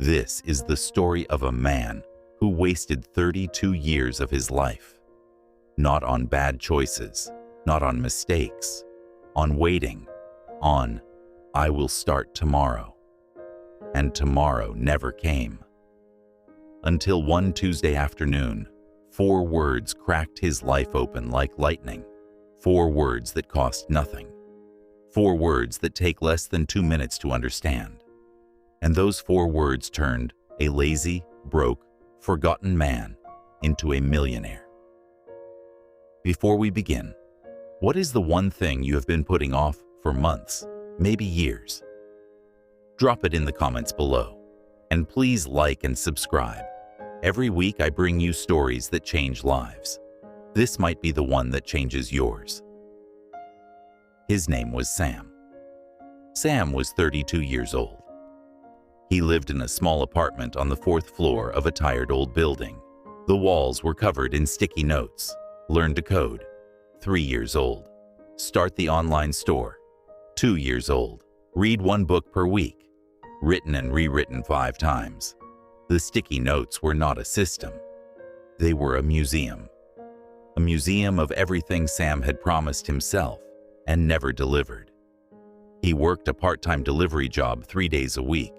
This is the story of a man who wasted 32 years of his life. Not on bad choices, not on mistakes, on waiting, on, "I will start tomorrow." And tomorrow never came. Until one Tuesday afternoon, 4 words cracked his life open like lightning. 4 words that cost nothing. 4 words that take less than 2 minutes to understand. And those 4 words turned a lazy, broke, forgotten man into a millionaire. Before we begin, what is the one thing you have been putting off for months, maybe years? Drop it in the comments below, and please like and subscribe. Every week I bring you stories that change lives. This might be the one that changes yours. His name was Sam. Sam was 32 years old. He lived in a small apartment on the 4th floor of a tired old building. The walls were covered in sticky notes. Learn to code. 3 years old. Start the online store. 2 years old. Read 1 book per week. Written and rewritten 5 times. The sticky notes were not a system. They were a museum. A museum of everything Sam had promised himself and never delivered. He worked a part-time delivery job 3 days a week.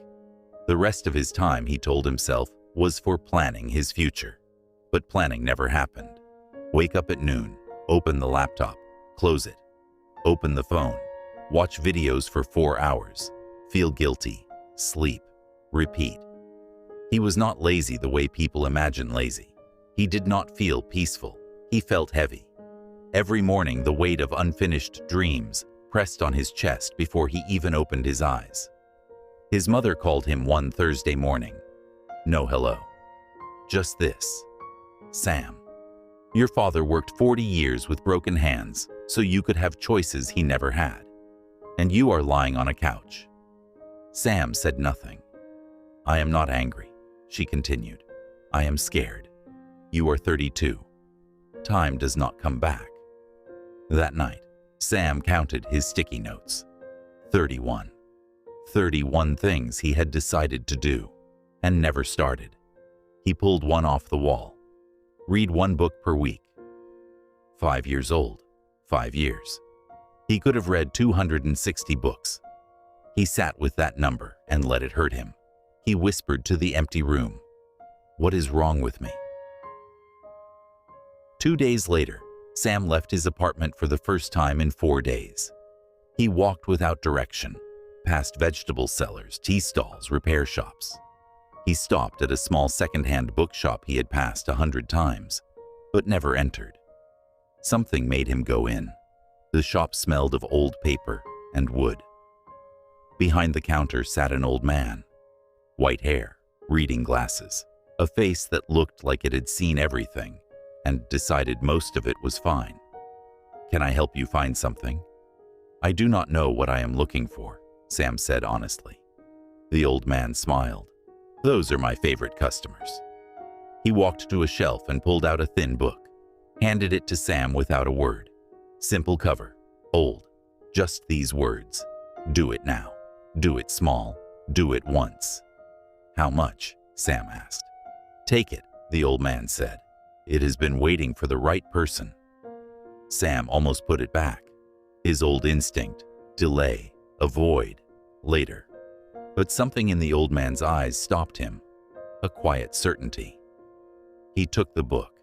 The rest of his time, he told himself, was for planning his future. But planning never happened. Wake up at noon, open the laptop, close it. Open the phone, watch videos for 4 hours, feel guilty, sleep, repeat. He was not lazy the way people imagine lazy. He did not feel peaceful. He felt heavy. Every morning, the weight of unfinished dreams pressed on his chest before he even opened his eyes. His mother called him one Thursday morning. No hello. Just this. "Sam, your father worked 40 years with broken hands so you could have choices he never had. And you are lying on a couch." Sam said nothing. "I am not angry," she continued. "I am scared. You are 32. Time does not come back." That night, Sam counted his sticky notes. 31. 31 things he had decided to do and never started. He pulled one off the wall. Read 1 book per week. 5 years old. 5 years. He could have read 260 books. He sat with that number and let it hurt him. He whispered to the empty room, "What is wrong with me?" 2 days later, Sam left his apartment for the first time in 4 days. He walked without direction, past vegetable sellers, tea stalls, repair shops. He stopped at a small second-hand bookshop he had passed 100 times, but never entered. Something made him go in. The shop smelled of old paper and wood. Behind the counter sat an old man. White hair, reading glasses, a face that looked like it had seen everything and decided most of it was fine. "Can I help you find something?" "I do not know what I am looking for," Sam said honestly. The old man smiled. "Those are my favorite customers." He walked to a shelf and pulled out a thin book, handed it to Sam without a word. Simple cover, old, just these words: "Do it now. Do it small. Do it once." "How much?" Sam asked. "Take it," the old man said. "It has been waiting for the right person." Sam almost put it back. His old instinct: delay, avoid, later. But something in the old man's eyes stopped him. A quiet certainty. He took the book.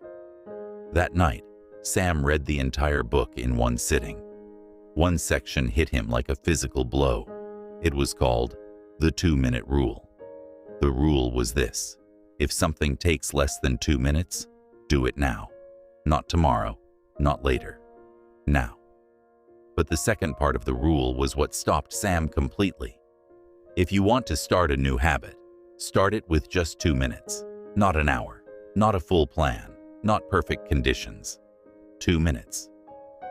That night, Sam read the entire book in one sitting. One section hit him like a physical blow. It was called the 2-minute rule. The rule was this: if something takes less than 2 minutes, do it now. Not tomorrow, not later. Now. But the second part of the rule was what stopped Sam completely. If you want to start a new habit, start it with just 2 minutes. Not an hour, not a full plan, not perfect conditions. 2 minutes.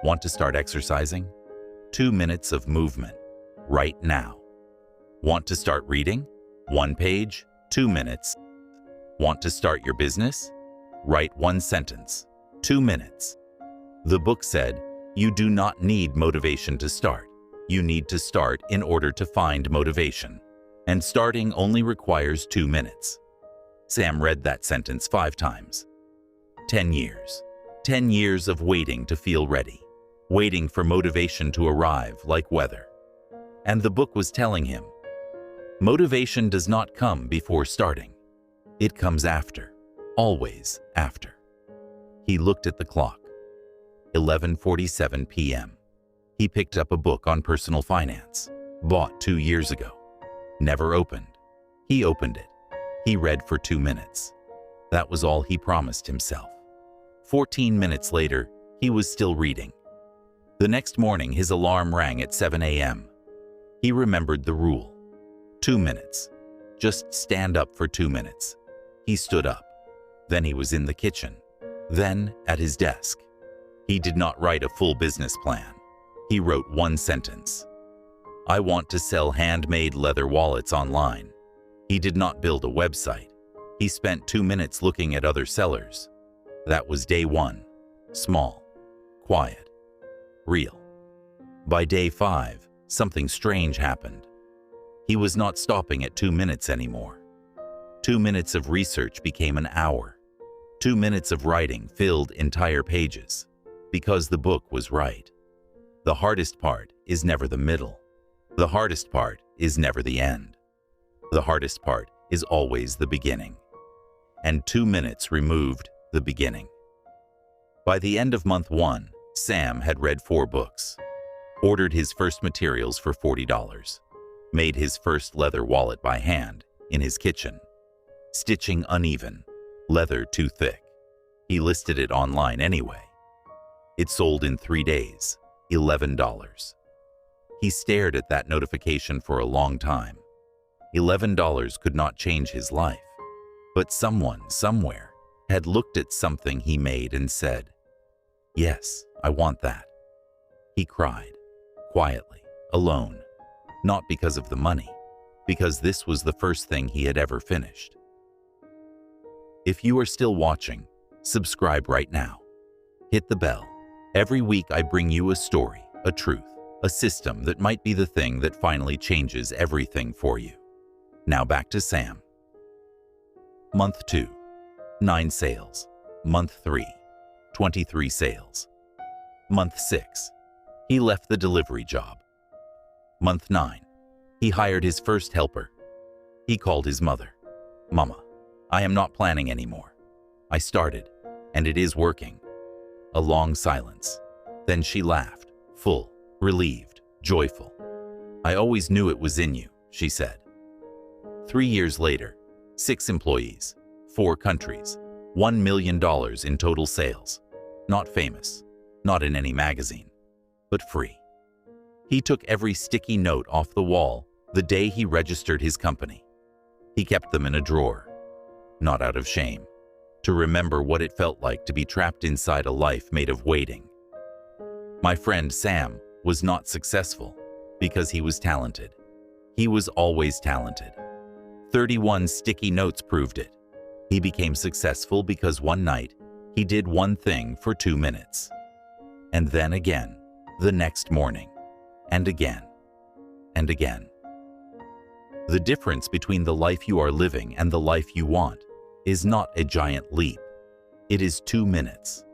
Want to start exercising? 2 minutes of movement, right now. Want to start reading? 1 page, 2 minutes. Want to start your business? Write 1 sentence, 2 minutes. The book said, you do not need motivation to start. You need to start in order to find motivation. and starting only requires 2 minutes. Sam read that sentence 5 times. 10 years. 10 years of waiting to feel ready, waiting for motivation to arrive like weather. And the book was telling him, motivation does not come before starting. It comes after, always after. He looked at the clock. 11:47 p.m. He picked up a book on personal finance, bought 2 years ago. Never opened. He opened it. He read for 2 minutes. That was all he promised himself. 14 minutes later, he was still reading. The next morning, his alarm rang at 7 a.m. He remembered the rule. 2 minutes. Just stand up for 2 minutes. He stood up. Then he was in the kitchen. Then at his desk. He did not write a full business plan. He wrote one sentence. I want to sell handmade leather wallets online. He did not build a website. He spent 2 minutes looking at other sellers. That was day 1. Small, quiet, real. By day 5, something strange happened. He was not stopping at 2 minutes anymore. 2 minutes of research became an hour. 2 minutes of writing filled entire pages. Because the book was right. The hardest part is never the middle. The hardest part is never the end. The hardest part is always the beginning. And 2 minutes removed the beginning. By the end of month 1, Sam had read 4 books, ordered his first materials for $40, made his first leather wallet by hand in his kitchen, stitching uneven, leather too thick. He listed it online anyway. It sold in 3 days, $11. He stared at that notification for a long time. $11 could not change his life, but someone, somewhere, had looked at something he made and said, yes, I want that. He cried, quietly, alone, not because of the money, because this was the first thing he had ever finished. If you are still watching, subscribe right now. Hit the bell. Every week I bring you a story, a truth, a system that might be the thing that finally changes everything for you. Now back to Sam. Month 2, 9 sales. Month 3, 23 sales. Month 6, he left the delivery job. Month 9, he hired his first helper. He called his mother. Mama, I am not planning anymore. I started, and it is working. A long silence. Then she laughed, full, relieved, joyful. I always knew it was in you, she said. 3 years later, 6 employees, 4 countries, $1 million in total sales. Not famous, not in any magazine, but free. He took every sticky note off the wall the day he registered his company. He kept them in a drawer, not out of shame, to remember what it felt like to be trapped inside a life made of waiting. My friend Sam was not successful because he was talented. He was always talented. 31 sticky notes proved it. He became successful because one night he did one thing for 2 minutes. And then again, the next morning, and again, and again. The difference between the life you are living and the life you want is not a giant leap. It is 2 minutes.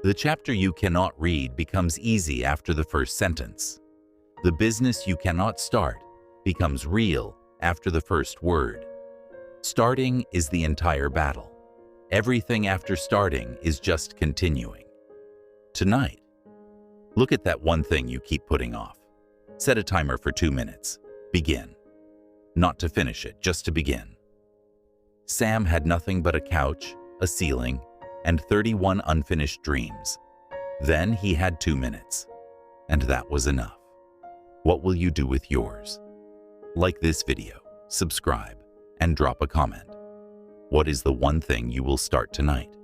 The chapter you cannot read becomes easy after the first sentence. The business you cannot start becomes real after the first word. Starting is the entire battle. Everything after starting is just continuing. Tonight, look at that one thing you keep putting off. Set a timer for 2 minutes. Begin. Not to finish it, just to begin. Sam had nothing but a couch, a ceiling, and 31 unfinished dreams. Then he had 2 minutes, and that was enough. What will you do with yours? Like this video, subscribe, and drop a comment. What is the one thing you will start tonight?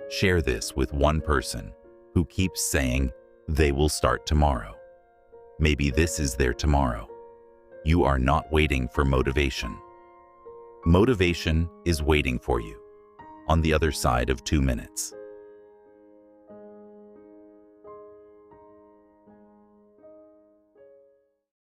Share this with one person who keeps saying they will start tomorrow. Maybe this is their tomorrow. You are not waiting for motivation. Motivation is waiting for you on the other side of 2 minutes.